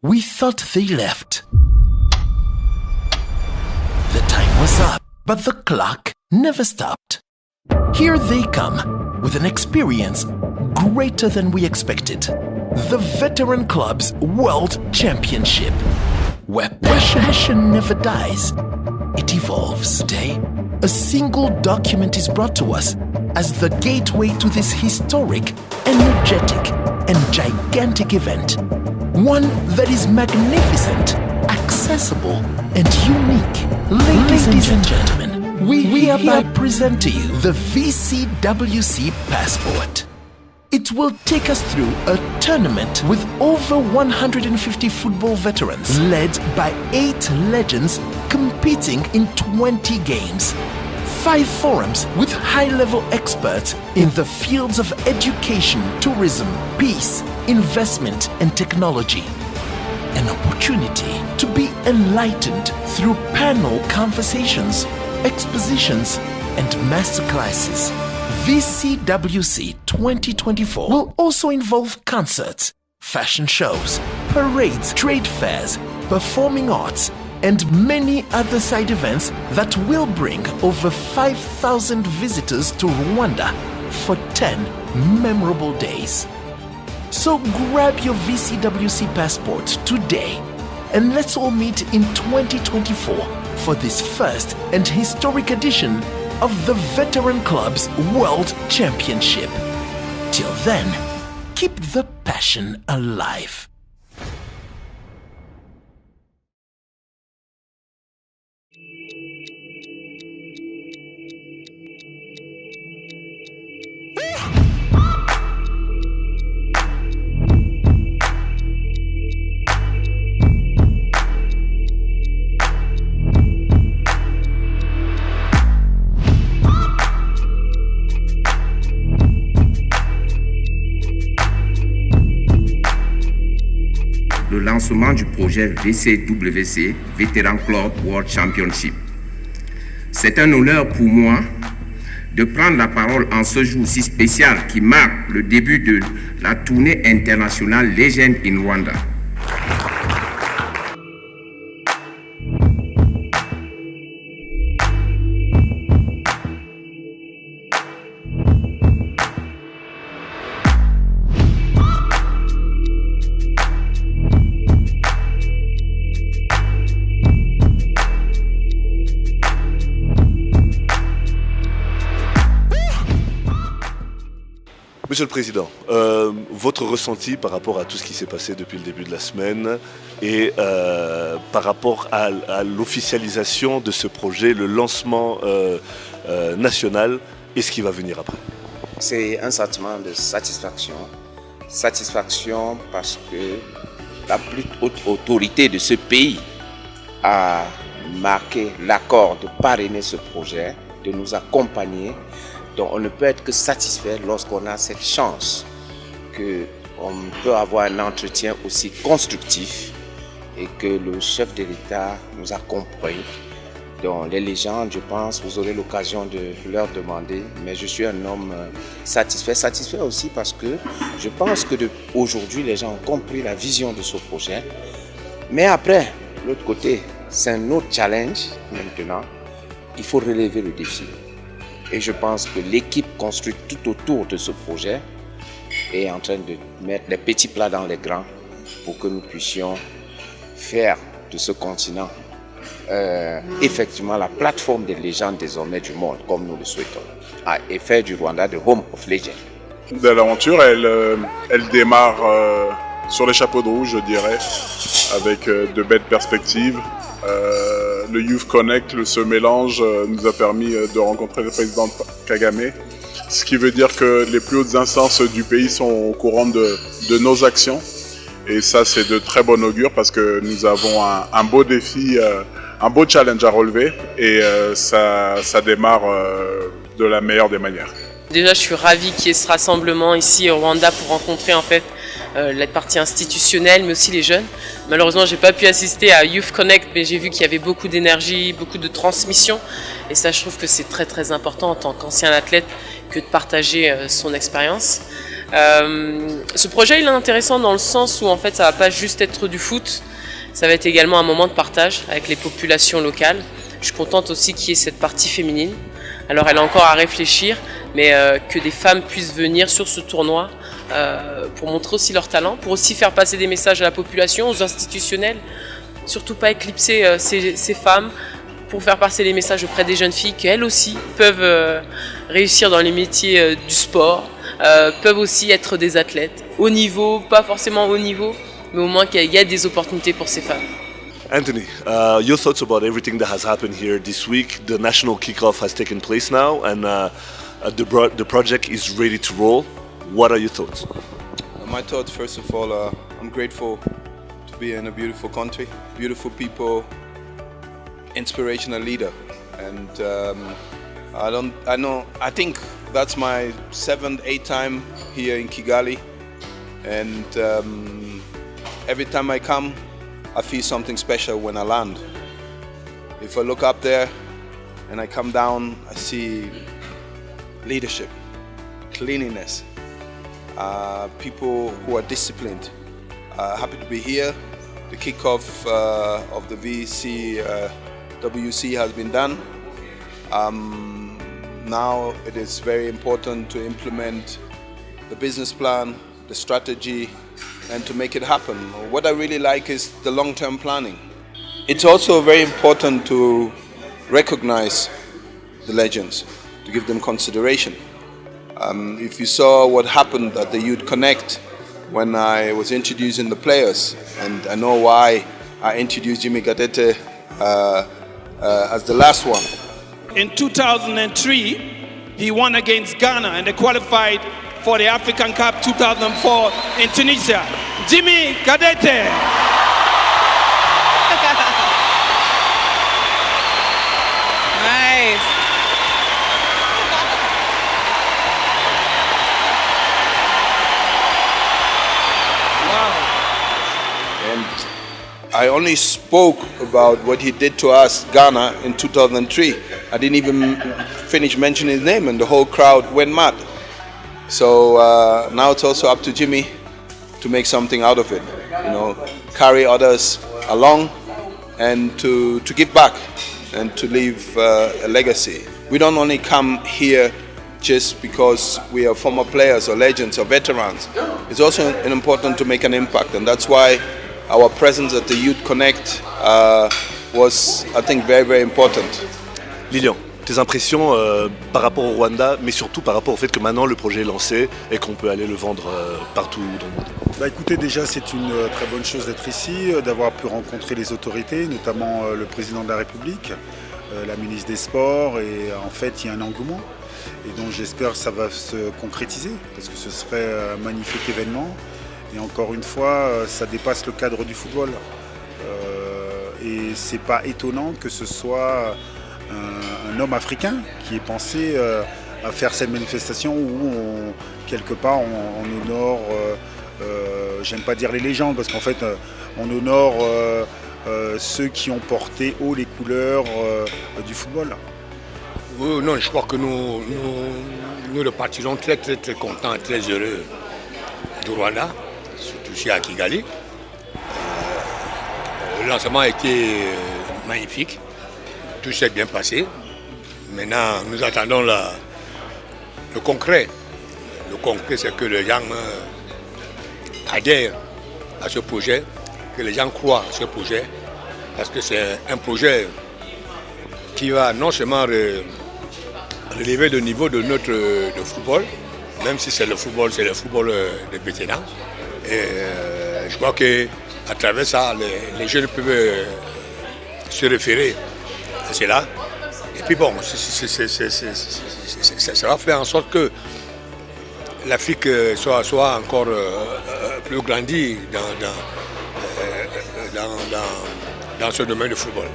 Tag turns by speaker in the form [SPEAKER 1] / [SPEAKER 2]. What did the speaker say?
[SPEAKER 1] we thought they left. The time was up, but the clock never stopped. Here they come, with an experience greater than we expected. The Veteran Club's World Championship, where passion never dies. It evolves. Today, a single document is brought to us as the gateway to this historic, energetic, and gigantic event. One that is magnificent, accessible, and unique. Ladies and gentlemen, we hereby present to you the VCWC Passport. It will take us through a tournament with over 150 football veterans, led by 8 legends competing in 20 games. 5 forums with high-level experts in the fields of education, tourism, peace, investment, and technology. An opportunity to be enlightened through panel conversations, expositions, and masterclasses. VCWC 2024 will also involve concerts, fashion shows, parades, trade fairs, performing arts, and many other side events that will bring over 5,000 visitors to Rwanda for 10 memorable days. So grab your VCWC passport today and let's all meet in 2024 for this first and historic edition of the Veteran Club's World Championship. Till then, keep the passion alive.
[SPEAKER 2] Le lancement du projet VCWC, Veteran Club World Championship. C'est un honneur pour moi de prendre la parole en ce jour si spécial qui marque le début de la tournée internationale Legend in Rwanda.
[SPEAKER 3] Monsieur le Président, votre ressenti par rapport à tout ce qui s'est passé depuis le début de la semaine et par rapport à l'officialisation de ce projet, le lancement national et ce qui va venir après?
[SPEAKER 2] C'est un sentiment de satisfaction. Satisfaction parce que la plus haute autorité de ce pays a marqué l'accord de parrainer ce projet, de nous accompagner. Donc on ne peut être que satisfait lorsqu'on a cette chance qu'on peut avoir un entretien aussi constructif et que le chef de l'État nous a compris. Donc les légendes, je pense, vous aurez l'occasion de leur demander, mais je suis un homme satisfait. Satisfait aussi parce que je pense que aujourd'hui les gens ont compris la vision de ce projet. Mais après, l'autre côté, c'est un autre challenge maintenant. Il faut relever le défi. Et je pense que l'équipe construite tout autour de ce projet est en train de mettre les petits plats dans les grands pour que nous puissions faire de ce continent effectivement la plateforme des légendes désormais du monde, comme nous le souhaitons, et faire du Rwanda the Home of Legends.
[SPEAKER 4] L'aventure, elle démarre sur les chapeaux de roue, je dirais, avec de belles perspectives. Le Youth Connect, ce mélange nous a permis de rencontrer le président Kagame, ce qui veut dire que les plus hautes instances du pays sont au courant de nos actions. Et ça, c'est de très bon augure parce que nous avons un beau défi, un beau challenge à relever et ça démarre de la meilleure des manières.
[SPEAKER 5] Déjà, je suis ravie qu'il y ait ce rassemblement ici au Rwanda pour rencontrer en fait la partie institutionnelle, mais aussi les jeunes. Malheureusement, j'ai pas pu assister à Youth Connect, mais j'ai vu qu'il y avait beaucoup d'énergie, beaucoup de transmission. Et ça, je trouve que c'est très très important en tant qu'ancien athlète que de partager son expérience. Ce projet il est intéressant dans le sens où en fait ça va pas juste être du foot, ça va être également un moment de partage avec les populations locales. Je suis contente aussi qu'il y ait cette partie féminine. Alors elle a encore à réfléchir, mais que des femmes puissent venir sur ce tournoi pour montrer aussi leur talent, pour aussi faire passer des messages à la population, aux institutionnels, surtout pas éclipser ces femmes, pour faire passer les messages auprès des jeunes filles qu'elles aussi peuvent réussir dans les métiers du sport, peuvent aussi être des athlètes, haut niveau, pas forcément haut niveau, mais au moins qu'il y a des opportunités pour ces femmes.
[SPEAKER 3] Anthony, your thoughts about everything that has happened here this week? The national kickoff has taken place now, and the project is ready to roll. What are your thoughts?
[SPEAKER 6] My thoughts, first of all, I'm grateful to be in a beautiful country, beautiful people, inspirational leader, and I think that's my 7th, 8th time here in Kigali, and every time I come, I feel something special when I land. If I look up there and I come down, I see leadership, cleanliness, people who are disciplined. Happy to be here. The kickoff of the WC has been done. Now it is very important to implement the business plan, the strategy, and to make it happen. What I really like is the long-term planning. It's also very important to recognize the legends, to give them consideration. If you saw what happened at the Youth Connect when I was introducing the players, and I know why I introduced Jimmy Gadete as the last one.
[SPEAKER 7] In 2003, he won against Ghana and they qualified for the African Cup 2004 in Tunisia. Jimmy Gadete.
[SPEAKER 8] Nice.
[SPEAKER 6] And I only spoke about what he did to us, Ghana, in 2003. I didn't even finish mentioning his name and the whole crowd went mad. So now it's also up to Jimmy to make something out of it, carry others along and to give back and to leave a legacy. We don't only come here just because we are former players or legends or veterans. It's also important to make an impact, and that's why our presence at the Youth Connect was, I think, very, very important.
[SPEAKER 3] Lilian, tes impressions par rapport au Rwanda, mais surtout par rapport au fait que maintenant le projet est lancé et qu'on peut aller le vendre partout dans le monde.
[SPEAKER 9] Écoutez, déjà c'est une très bonne chose d'être ici, d'avoir pu rencontrer les autorités, notamment le président de la République, la ministre des Sports, et en fait il y a un engouement. Et donc j'espère que ça va se concrétiser, parce que ce serait un magnifique événement. Et encore une fois, ça dépasse le cadre du football. Et c'est pas étonnant que ce soit un homme africain qui ait pensé à faire cette manifestation où quelque part on honore, j'aime pas dire les légendes, parce qu'en fait on honore ceux qui ont porté haut les couleurs du football.
[SPEAKER 10] Non, je crois que nous repartirons très contents, très heureux du Rwanda, surtout ici à Kigali. Le lancement a été magnifique, tout s'est bien passé. Maintenant, nous attendons le concret. Le concret, c'est que les gens adhèrent à ce projet, que les gens croient à ce projet, parce que c'est un projet qui va non seulement relever le niveau de notre football, même si c'est le football de vétérans. Et je crois qu'à travers ça, les jeunes peuvent se référer à cela. Et puis bon, ça va faire en sorte que l'Afrique soit encore plus grandie dans ce domaine de football.